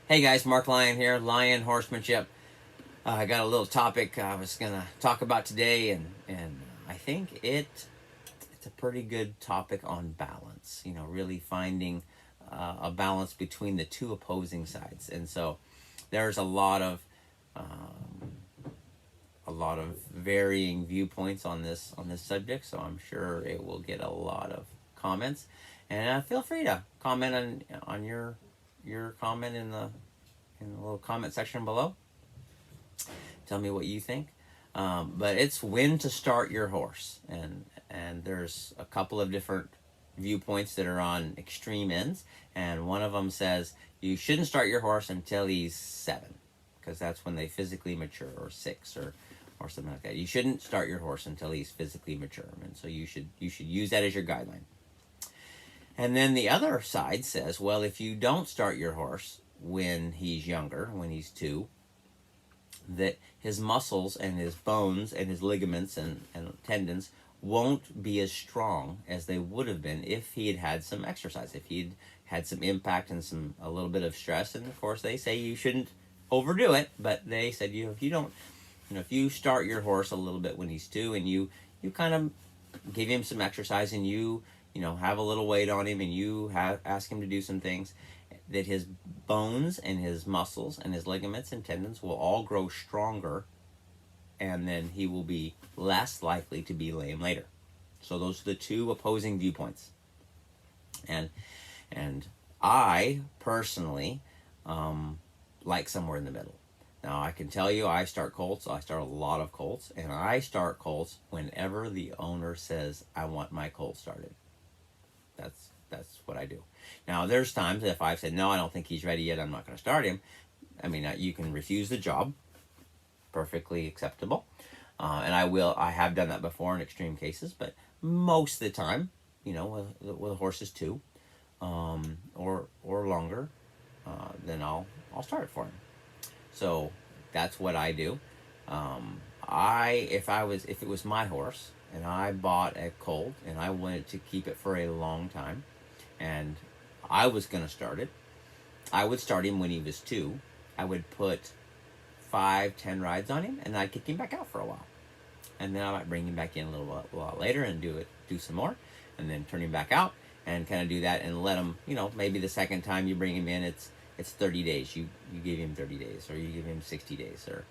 Hey guys, Mark Lyon here, Lion Horsemanship. I got a little topic I was going to talk about today, and I think it's a pretty good topic on balance, really finding a balance between the two opposing sides. And so there's a lot of varying viewpoints on this subject, so I'm sure it will get a lot of comments. And feel free to comment on your comment in the little comment section below. Tell me what you think. But it's when to start your horse, and there's a couple of different viewpoints that are on extreme ends, and one of them says you shouldn't start your horse until he's 7, because that's when they physically mature, or 6, or something like that. You shouldn't start your horse until he's physically mature, and so you should use that as your guideline. And then the other side says, well, if you don't start your horse when he's younger, when he's 2, that his muscles and his bones and his ligaments and tendons won't be as strong as they would have been if he had had some exercise, if he'd had some impact and a little bit of stress. And of course they say you shouldn't overdo it, but they said if you start your horse a little bit when he's 2, and you kind of give him some exercise, and you have a little weight on him, and you ask him to do some things, that his bones and his muscles and his ligaments and tendons will all grow stronger, and then he will be less likely to be lame later. So those are the two opposing viewpoints. And I personally like somewhere in the middle. Now, I can tell you, I start colts. I start a lot of colts, and I start colts whenever the owner says, I want my colt started. That's what I do. Now, there's times if I've said, no, I don't think he's ready yet, I'm not going to start him. I mean, you can refuse the job. Perfectly acceptable. And I have done that before in extreme cases, but most of the time, with a horse is 2, or longer, then I'll start it for him. So that's what I do. If it was my horse and I bought a colt and I wanted to keep it for a long time, and I was going to start it, I would start him when he was 2. I would put 5-10 rides on him, and I'd kick him back out for a while, and then I might bring him back in a little while later and do some more, and then turn him back out, and kind of do that, and let him, maybe the second time you bring him in, it's 30 days. You give him 30 days, or you give him 60 days, or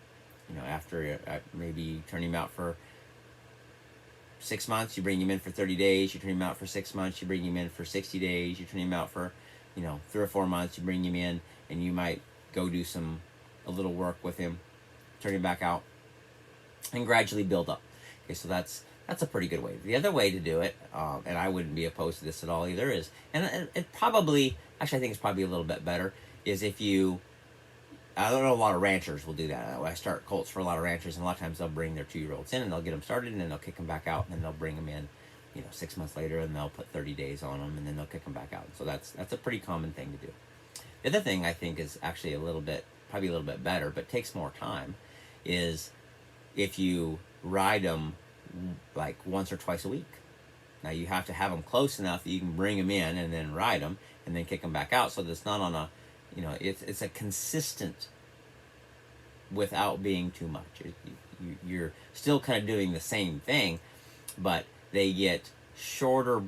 after maybe you turn him out for 6 months, you bring him in for 30 days, you turn him out for 6 months, you bring him in for 60 days, you turn him out for 3 or 4 months, you bring him in, and you might go do a little work with him, turn him back out, and gradually build up. Okay, so that's a pretty good way. The other way to do it, and I wouldn't be opposed to this at all either, is, and it probably, actually I think it's probably a little bit better, is if I don't know, a lot of ranchers will do that. I start colts for a lot of ranchers, and a lot of times they'll bring their 2-year-olds in, and they'll get them started, and then they'll kick them back out, and then they'll bring them in 6 months later, and they'll put 30 days on them, and then they'll kick them back out. So that's a pretty common thing to do. The other thing I think is actually probably a little bit better, but takes more time, is if you ride them like once or twice a week. Now, you have to have them close enough that you can bring them in and then ride them and then kick them back out, so that it's not on a, it's a consistent without being too much. You're still kind of doing the same thing, but they get shorter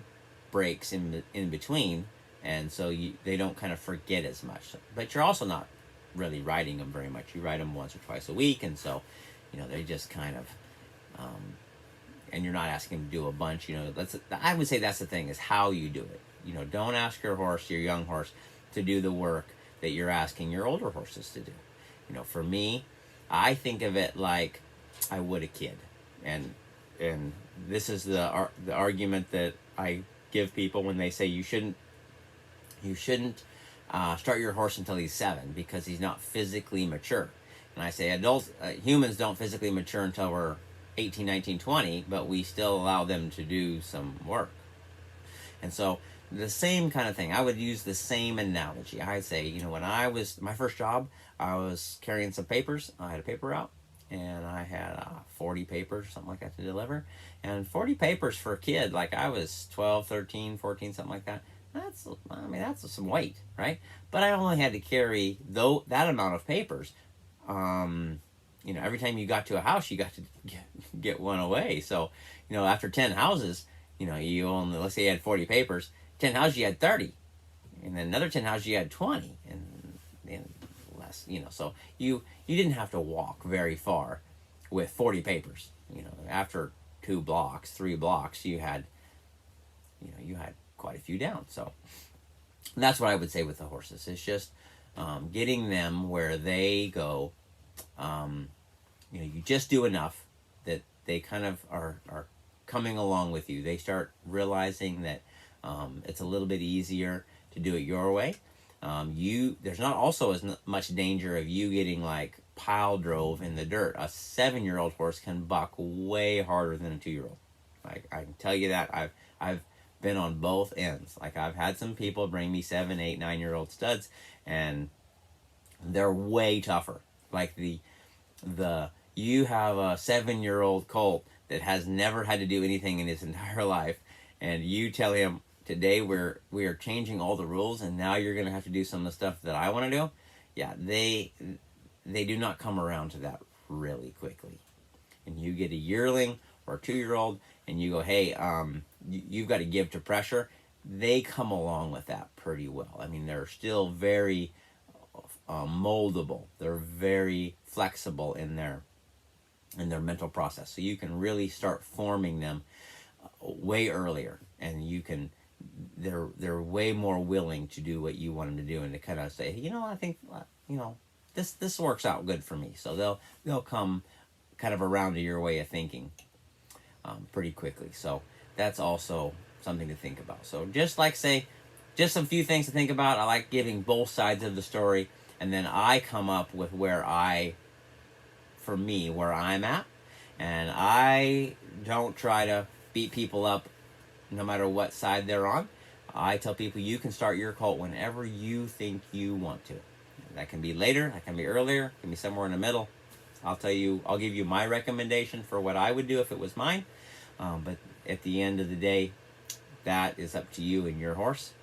breaks in between, and so they don't kind of forget as much. But you're also not really riding them very much. You ride them once or twice a week, and so they just kind of and you're not asking them to do a bunch. I would say that's the thing, is how you do it. Don't ask your young horse to do the work that you're asking your older horses to do. For me, I think of it like I would a kid, and this is the argument that I give people when they say you shouldn't start your horse until he's 7 because he's not physically mature. And I say humans don't physically mature until we're 18, 19, 20, but we still allow them to do some work. And so the same kind of thing, I would use the same analogy. I'd say, when I was, my first job, I was carrying some papers. I had a paper route, and I had 40 papers, something like that, to deliver. And 40 papers for a kid, like I was 12, 13, 14, something like that. That's some weight, right? But I only had to carry that amount of papers. Every time you got to a house, you got to get one away. So, after 10 houses, you only, let's say you had 40 papers, 10 houses you had 30, and then another 10 houses you had 20, and less, so you didn't have to walk very far with 40 papers. After 2 blocks, 3 blocks, you had quite a few down. So that's what I would say with the horses. It's just getting them where they go. You just do enough that they kind of are coming along with you. They start realizing that it's a little bit easier to do it your way. There's not also as much danger of you getting like pile drove in the dirt. A 7-year-old horse can buck way harder than a 2-year-old. I can tell you that. I've been on both ends. Like, I've had some people bring me 7, 8, 9-year-old studs, and they're way tougher. Like you have a 7-year-old colt that has never had to do anything in his entire life, and you tell him, today we are changing all the rules, and now you're going to have to do some of the stuff that I want to do. Yeah, they do not come around to that really quickly. And you get a yearling or a 2-year-old, and you go, hey, you've got to give to pressure. They come along with that pretty well. I mean, they're still very moldable. They're very flexible in their mental process. So you can really start forming them way earlier, and they're way more willing to do what you want them to do, and to kind of say, I think this works out good for me. So they'll come kind of around to your way of thinking pretty quickly. So that's also something to think about. So just some few things to think about. I like giving both sides of the story, and then I come up with where I'm at, and I don't try to beat people up no matter what side they're on. I tell people you can start your colt whenever you think you want to. That can be later, that can be earlier, it can be somewhere in the middle. I'll give you my recommendation for what I would do if it was mine. But at the end of the day, that is up to you and your horse.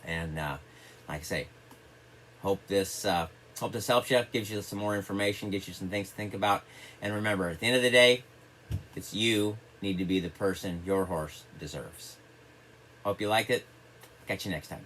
And like I say, hope this helps you, gives you some more information, gives you some things to think about. And remember, at the end of the day, it's you need to be the person your horse deserves. Hope you liked it. Catch you next time.